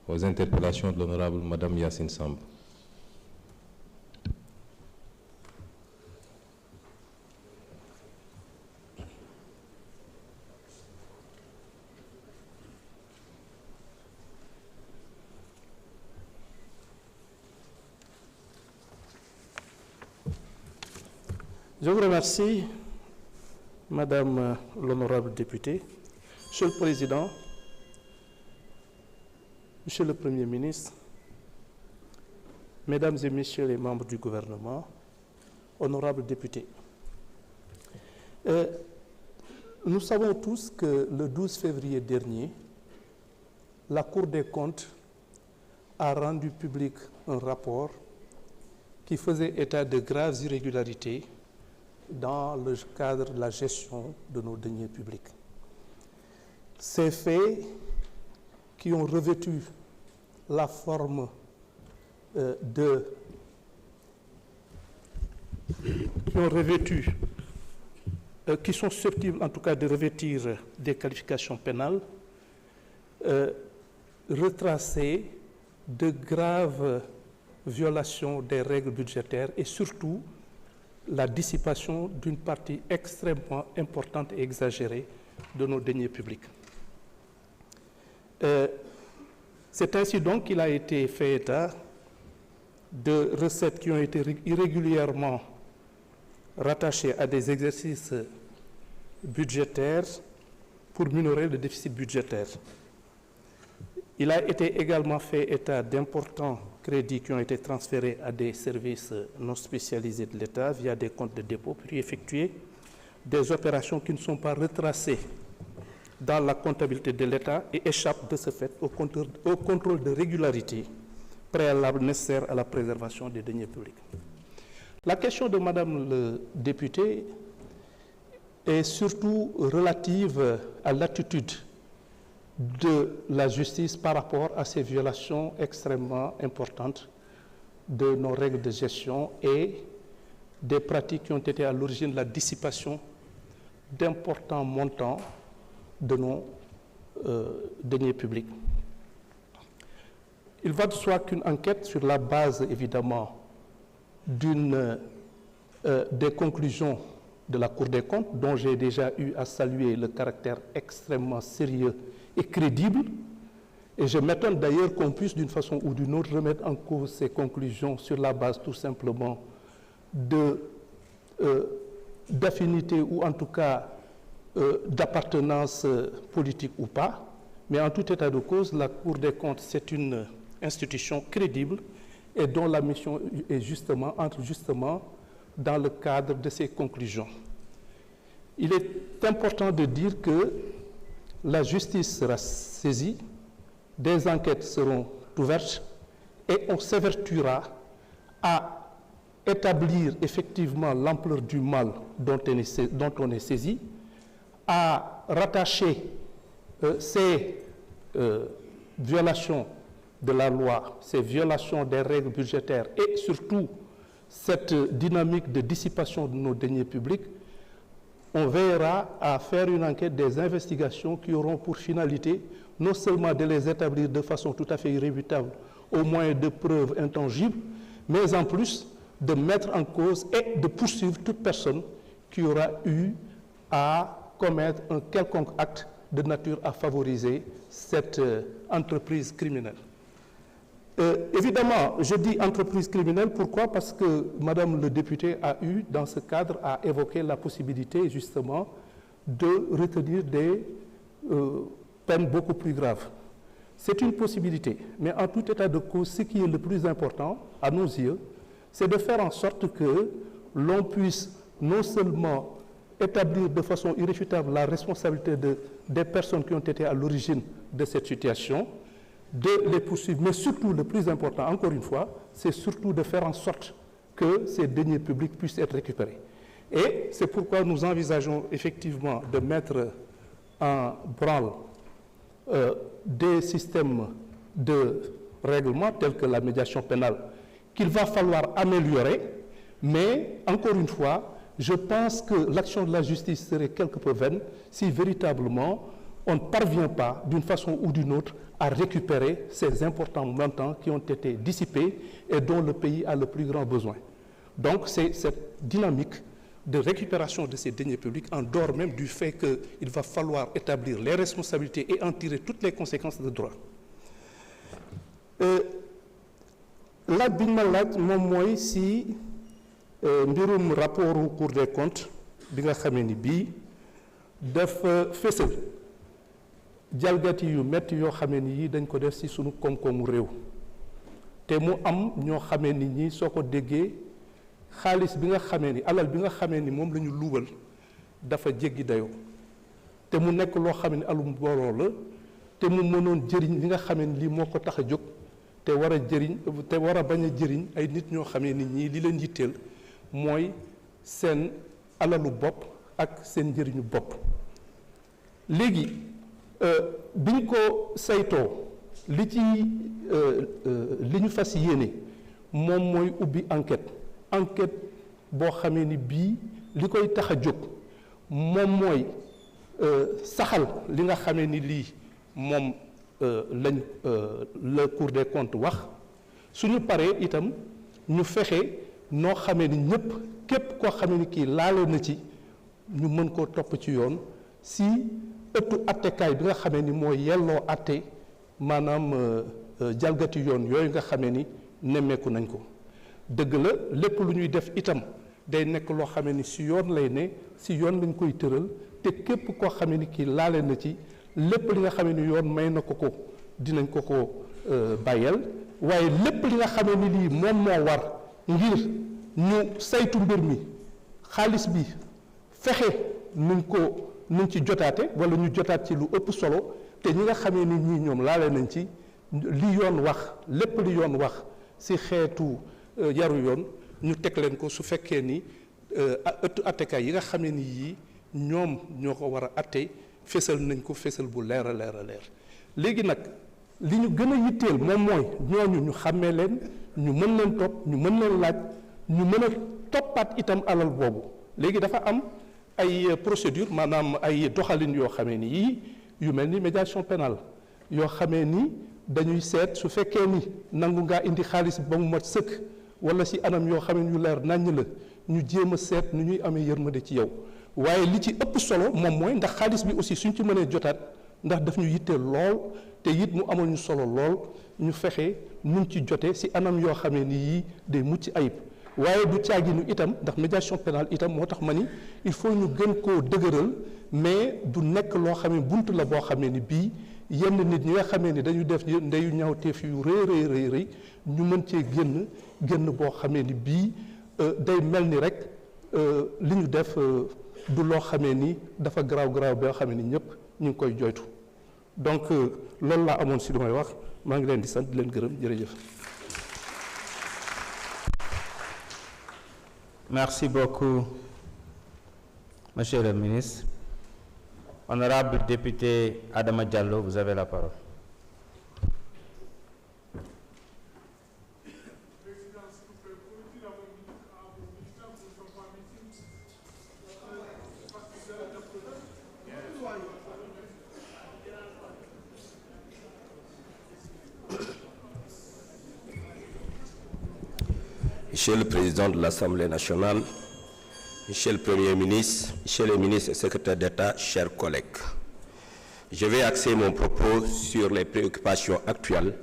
aux interpellations de l'honorable Madame Yacine Samb. Je vous remercie, Madame l'honorable députée, Monsieur le Président, Monsieur le Premier ministre, Mesdames et Messieurs les membres du gouvernement, honorables députés. Nous savons tous que le 12 février dernier, la Cour des comptes a rendu public un rapport qui faisait état de graves irrégularités dans le cadre de la gestion de nos deniers publics. Ces faits qui ont revêtu la forme qui sont susceptibles en tout cas de revêtir des qualifications pénales, retracer de graves violations des règles budgétaires et surtout la dissipation d'une partie extrêmement importante et exagérée de nos deniers publics. C'est ainsi donc qu'il a été fait état de recettes qui ont été irrégulièrement rattachées à des exercices budgétaires pour minorer le déficit budgétaire. Il a été également fait état d'importants crédits qui ont été transférés à des services non spécialisés de l'État via des comptes de dépôt pour y effectuer des opérations qui ne sont pas retracées dans la comptabilité de l'État et échappent de ce fait au contrôle de régularité préalable nécessaire à la préservation des deniers publics. La question de Madame le député est surtout relative à l'attitude de la justice par rapport à ces violations extrêmement importantes de nos règles de gestion et des pratiques qui ont été à l'origine de la dissipation d'importants montants de nos deniers publics. Il va de soi qu'une enquête sur la base, évidemment, des conclusions de la Cour des comptes, dont j'ai déjà eu à saluer le caractère extrêmement sérieux et crédible, et je m'étonne d'ailleurs qu'on puisse d'une façon ou d'une autre remettre en cause ces conclusions sur la base tout simplement d'affinité ou en tout cas d'appartenance politique ou pas, mais en tout état de cause, la Cour des comptes, c'est une institution crédible et dont la mission entre justement dans le cadre de ces conclusions. Il est important de dire que la justice sera saisie, des enquêtes seront ouvertes et on s'évertuera à établir effectivement l'ampleur du mal dont on est saisi, à rattacher ces violations de la loi, ces violations des règles budgétaires et surtout cette dynamique de dissipation de nos deniers publics. On veillera à faire une enquête, des investigations qui auront pour finalité non seulement de les établir de façon tout à fait irréfutable au moyen de preuves intangibles, mais en plus de mettre en cause et de poursuivre toute personne qui aura eu à commettre un quelconque acte de nature à favoriser cette entreprise criminelle. Évidemment, je dis entreprise criminelle, pourquoi? Parce que Madame le député a eu, dans ce cadre, à évoquer la possibilité, justement, de retenir des peines beaucoup plus graves. C'est une possibilité, mais en tout état de cause, ce qui est le plus important, à nos yeux, c'est de faire en sorte que l'on puisse non seulement établir de façon irréfutable la responsabilité des personnes qui ont été à l'origine de cette situation, de les poursuivre, mais surtout, le plus important, encore une fois, c'est surtout de faire en sorte que ces deniers publics puissent être récupérés. Et c'est pourquoi nous envisageons effectivement de mettre en branle des systèmes de règlement tels que la médiation pénale qu'il va falloir améliorer, mais encore une fois, je pense que l'action de la justice serait quelque peu vaine si véritablement on ne parvient pas, d'une façon ou d'une autre, à récupérer ces importants montants qui ont été dissipés et dont le pays a le plus grand besoin. Donc, c'est cette dynamique de récupération de ces deniers publics, en dehors même du fait qu'il va falloir établir les responsabilités et en tirer toutes les conséquences de droit. Laaj bi ñu ma laaj moom mooy si mbirum rapport au Cour des comptes bi nga xamee ni bii dafa fésal jalgati yu metti yoo xamee ni yii dañ ko def ci sunu koom-koomu réew te mu am ñoo xamee ni ñi soo ko déggee xaalis bi nga xamee ni alal bi nga xamee ni moom la ñu luubal dafa jéggi dayoo te mu nekk loo xamee ni alum mbooloo la te mu mënoon jëriñ li nga xamee ni lii moo ko tax a jóg te war a bañ a jëriñ ay nit ñoo xamee ni ñii li leen yitteel mooy seen alalu bopp ak seen njëriñu bopp. léegi biñ ko saytoo li ñu fas yéene moom mooy ubbi enquête boo xamee ni bii li koy tax a jóg moom mooy saxal li nga xamee ni lii moom lañ la Cour des comptes wax suñu paree itam ñu fexe noo xamee ni ñëpp képp koo xamee ni kii laale na ci ñu mën koo topp ci yoon si ëttu attekaay bi nga xamee ni mooy yelloo atte maanaam jalgati yoon yooyu nga xamee ni nemmeeku nañ ko. dëgg la lépp lu ñuy def itam day nekk loo xamee ni si yoon lay ne si yoon lañ koy tëral te képp koo xamee ni kii laale na ci lépp li nga xamee ni yoon may na ko dinañ ko bàyyeel waaye lépp li nga xamee ni lii moom moo war ngir ñu saytu mbir mi xaalis bi fexe nuñ ci jotaate wala ñu jotaat ci lu ëpp solo te ñi nga xamee ni ñii ñoom laale nañ ci li yoon wax lépp li yoon wax si xeetu yaru yoon ñu teg leen ko su fekkee ni ëttu attekaay yi nga xamee ni yii ñoom ñoo ko war a atte fésal nañ ko fésal bu leer a leer a leer. léegi nag li ñu gën a yitteel moom mooy ñooñu ñu xàmmee leen ñu mën leen topp ñu mën leen laaj ñu mën a toppaat itam alal boobu. léegi dafa am ay procédure maanaam ay doxalin yoo xamee ni yii yu mel ni médiation pénale yoo xamee ni dañuy seet su fekkee ni nangu ngaa indi xaalis ba mu mat sëkk wala si anam yoo xam ne yu leer naññ la ñu jéem a seet nu ñuy amee yërmande ci yow waaye li ci ëpp solo moom mooy ndax xaalis bi aussi suñ ci mënee jotaat ndax daf ñu yitteel lool te it mu amal ñu solo lool ñu fexe nuñ ci jote si anam yoo xamee ni yii day mucc ayib waaye du caaginu itam ndax médiation pénale itam moo tax ma ni il faut ñu gën koo dëgëral mais du nekk loo xamee bunt la boo xamee ni bii yenn nit ñi nga xamee ni dañu def ndeyu ñaawteef yu rëy ñu mën cee génn boo xamee ni bii day mel ni rek li ñu def du loo xamee ni dafa garaaw boo xamee ni ñëpp ñu ngi koy joytu donc loolu laa amoon si li may wax maa ngi leen di sant di leen gërëm jërëjëf. Merci beaucoup, Monsieur le ministre. Honorable député Adama Diallo, vous avez la parole. Monsieur le Président de l'Assemblée nationale, Monsieur le Premier ministre, Monsieur le ministre et secrétaire d'État, chers collègues, je vais axer mon propos sur les préoccupations actuelles